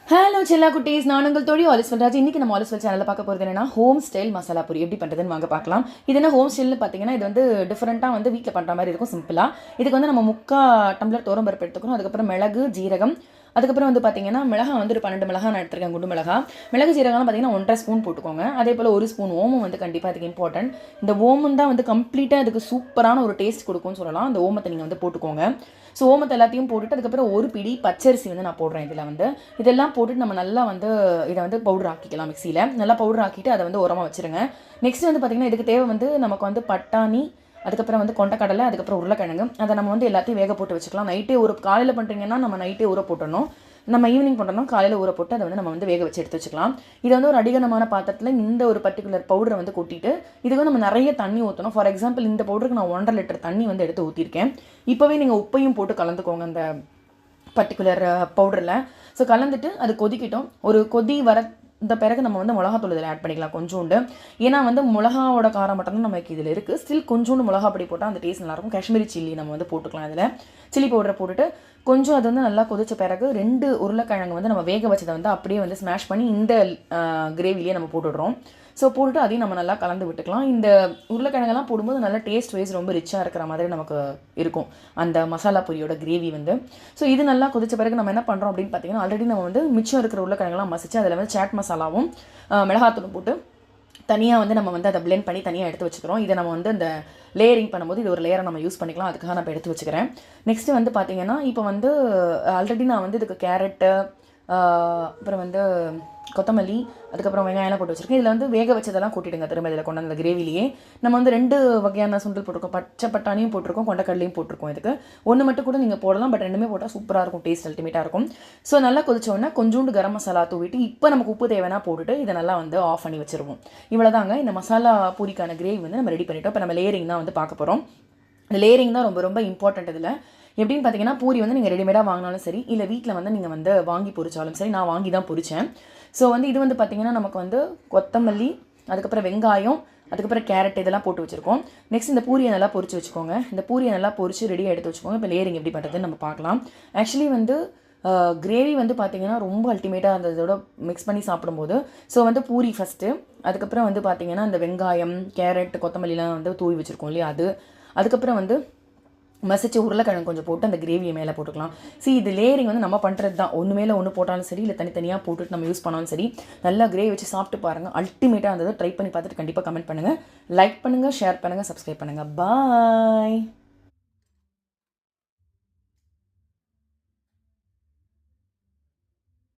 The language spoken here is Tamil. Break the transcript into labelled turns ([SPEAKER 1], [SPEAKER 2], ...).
[SPEAKER 1] ஹலோ செல்லா குட்டீஸ், நான் உங்கள் தோழி ஆலிஸ் வல்ராஜ். இன்றைக்கி நம்ம ஆலிஸ் வல் சேனலில் பார்க்க போகிறது என்னன்னா ஹோம் ஸ்டைல் மசாலா பூரி எப்படி பண்ணுறதுன்னு வாங்க பார்க்கலாம். இது என்ன ஹோம் ஸ்டைல்னு பார்த்தீங்கன்னா, இது வந்து டிஃப்ரெண்ட்டாக வந்து வீட்டில் பண்ணுற மாதிரி இருக்கும். சிம்பிளாக இதுக்கு வந்து நம்ம 3/4 டம்ளர் துவரம்பருப்பு எடுத்துக்கணும். அதுக்கப்புறம் மிளகு, ஜீரகம், அதுக்கப்புறம் வந்து பார்த்தீங்கன்னா மிளகா வந்து ஒரு 12 மிளகா நான் எடுத்துருக்கேன், குண்டு மிளகா. மிளகு ஜீரகம்லாம் பார்த்தீங்கன்னா 1.5 ஸ்பூன் போட்டுக்கோங்க. அதே போல் 1 ஸ்பூன் ஓமம் வந்து கண்டிப்பாக அதுக்கு இம்பார்ட்டன்ட். இந்த ஓமம் தான் வந்து கம்ப்ளீட்டாக அதுக்கு சூப்பரான ஒரு டேஸ்ட் கொடுக்கும்னு சொல்லலாம். அந்த ஓமத்தை நீங்கள் வந்து போட்டுக்கோங்க. ஸோ ஓமத்தை எல்லாத்தையும் போட்டுட்டு அதுக்கப்புறம் ஒரு பிடி பச்சரிசி வந்து நான் போடுறேன் இதில் வந்து. இதெல்லாம் போட்டுட்டு நம்ம நல்லா வந்து இதை வந்து பவுடர் ஆக்கிக்கலாம். மிக்சியில் நல்லா பவுடர் ஆக்கிட்டு அதை வந்து உரமாக வச்சுருங்க. நெக்ஸ்ட் வந்து பார்த்திங்கன்னா இதுக்கு தேவை வந்து நமக்கு வந்து பட்டாணி, அதுக்கப்புறம் வந்து கொண்டக்கடலை, அதுக்கப்புறம் உருளைக்கிழங்கு. அதை நம்ம வந்து எல்லாத்தையும் வேக போட்டு வச்சுக்கலாம். நைட்டே காலையில் பண்ணுறீங்கன்னா நம்ம நைட்டே ஊற போட்டணும். நம்ம ஈவினிங் பண்ணுறோம்னா காலையில் ஊற போட்டு அதை வந்து நம்ம வந்து வேக வச்சு எடுத்து வச்சுக்கலாம். இதை வந்து ஒரு அடிகனமான பாத்திரத்தில் இந்த ஒரு பர்டிகுலர் பவுடரை வந்து கொட்டிட்டு இதுக்கு வந்து நம்ம நிறைய தண்ணி ஊற்றணும். ஃபார் எக்ஸாம்பிள் இந்த பவுடருக்கு நான் 1.5 லிட்டர் தண்ணி வந்து எடுத்து ஊற்றிருக்கேன். இப்போவே நீங்கள் உப்பையும் போட்டு கலந்துக்கோங்க அந்த பர்டிகுலர் பவுடரில். ஸோ கலந்துட்டு அது கொதிக்கிட்டோம். ஒரு கொதி வர இந்த பிறகு நம்ம வந்து மிளகாத்தூள் இதில் ஆட் பண்ணிக்கலாம் கொஞ்சோண்டு. ஏன்னா வந்து மிளகாவோட காரம் மட்டும்தான் நமக்கு இதில் இருக்குது. ஸ்டில் கொஞ்சோண்டு மிளகா பொடி போட்டால் அந்த டேஸ்ட் நல்லாயிருக்கும். காஷ்மீரி சில்லி நம்ம வந்து போட்டுக்கலாம். இதில் சில்லி பவுடரை போட்டுட்டு கொஞ்சம் அது வந்து நல்லா கொதிச்ச பிறகு 2 உருளைக்கிழங்கு வந்து நம்ம வேக வச்சதை வந்து அப்படியே வந்து ஸ்மாஷ் பண்ணி இந்த கிரேவிலேயே நம்ம போட்டுடுறோம். ஸோ போட்டுட்டு அதையும் நம்ம நல்லா கலந்து விட்டுக்கலாம். இந்த உருளைக்கிழங்கெல்லாம் போடும்போது நல்லா டேஸ்ட் வைஸ் ரொம்ப ரிச்சாக இருக்கிற மாதிரி நமக்கு இருக்கும் அந்த மசாலா பொரியோட கிரேவி வந்து. ஸோ இது நல்லா கொதிச்ச பிறகு நம்ம என்ன பண்ணுறோம் அப்படின்னு பார்த்தீங்கன்னா, ஆல்ரெடி நம்ம வந்து மிச்சம் இருக்கிற உருளைக்கிழங்கெல்லாம் மசிச்சு அதில் வந்து சாட் மசாலாவும் மிளகாத்தூளும் போட்டு தனியாக வந்து நம்ம வந்து அதை பிளெண்ட் பண்ணி தனியாக எடுத்து வச்சுக்கிறோம். இதை நம்ம வந்து இந்த லேயரிங் பண்ணும்போது இது ஒரு லேயரை நம்ம யூஸ் பண்ணிக்கலாம். அதுக்காக நான் இப்போ எடுத்து வச்சுக்கிறேன். நெக்ஸ்ட்டு வந்து பார்த்தீங்கன்னா, இப்போ வந்து ஆல்ரெடி நான் வந்து இதுக்கு கேரட்டு, அப்புறம் வந்து கொத்தமல்லி, அதுக்கப்புறம் வெங்காயம்லாம் போட்டு வச்சுருக்கேன். இதில் வந்து வேக வச்சதெல்லாம் கொட்டிடுங்க திரும்ப இதில் கொண்டு அந்த கிரேவிலேயே. நம்ம வந்து 2 வகையான சுண்டல் போட்டிருக்கோம். பச்சை பட்டாணியும் போட்டிருக்கோம், கொண்டக்கடலையும் போட்டிருக்கோம். இதுக்கு ஒன்று மட்டும் கூட நீங்கள் போடலாம், பட் ரெண்டுமே போட்டால் சூப்பராக இருக்கும், டேஸ்ட் அல்டிமேட்டாக இருக்கும். ஸோ நல்லா கொதிச்சோடனே கொஞ்சோண்டு கரம் மசாலா தூவிட்டு இப்போ நமக்கு உப்பு தேவைன்னா போட்டுட்டு இதை நல்லா வந்து ஆஃப் பண்ணி வச்சுருவோம். இவ்வளோதாங்க, இந்த மசாலா பூரிக்கான கிரேவி வந்து நம்ம ரெடி பண்ணிட்டோம். இப்போ நம்ம லேயரிங் தான் வந்து பார்க்க போகிறோம். இந்த லேயரிங் தான் ரொம்ப ரொம்ப இம்பார்ட்டன்ட். இதில் எப்படின்னு பார்த்தீங்கன்னா, பூரி வந்து நீங்கள் ரெடிமேடாக வாங்கினாலும் சரி, இல்லை வீட்டில் வந்து நீங்கள் வந்து வாங்கி பொரிச்சாலும் சரி, நான் வாங்கி தான் பொரித்தேன். ஸோ வந்து இது வந்து பார்த்திங்கன்னா நமக்கு வந்து கொத்தமல்லி, அதுக்கப்புறம் வெங்காயம், அதுக்கப்புறம் கேரட் இதெல்லாம் போட்டு வச்சுருக்கோம். நெக்ஸ்ட் இந்த பூரியை நல்லா பொரிச்சு வச்சுக்கோங்க. இந்த பூரியை நல்லா பொரிச்சு ரெடியாக எடுத்து வச்சுக்கோங்க. இப்போ லேயரிங் எப்படி பண்ணுறதுன்னு நம்ம பார்க்கலாம். ஆக்சுவலி வந்து கிரேவி வந்து பார்த்திங்கன்னா ரொம்ப அல்டிமேட்டாக இருந்ததோட மிக்ஸ் பண்ணி சாப்பிடும்போது. ஸோ வந்து பூரி ஃபஸ்ட்டு, அதுக்கப்புறம் வந்து பார்த்திங்கன்னா இந்த வெங்காயம், கேரட், கொத்தமல்லிலாம் வந்து தூவி வச்சுருக்கோம் இல்லையா, அது. அதுக்கப்புறம் வந்து மசிச்சு உருளைக்கிழங்கு கொஞ்சம் போட்டு அந்த கிரேவியை மேலே போட்டுக்கலாம். இது லேயரிங் வந்து நம்ம பண்ணுறது தான். ஒன்று மேலே ஒன்று போட்டாலும் சரி, இல்லை தனித்தனியாக போட்டுட்டு நம்ம யூஸ் பண்ணாலும் சரி, நல்லா கிரேவி வச்சு சாப்பிட்டு பாருங்கள். அல்டிமேட்டாக இருந்தது. ட்ரை பண்ணி பார்த்துட்டு கண்டிப்பாக கமெண்ட் பண்ணுங்கள், லைக் பண்ணுங்கள், ஷேர் பண்ணுங்கள், சப்ஸ்கிரைப் பண்ணுங்கள். பாய்.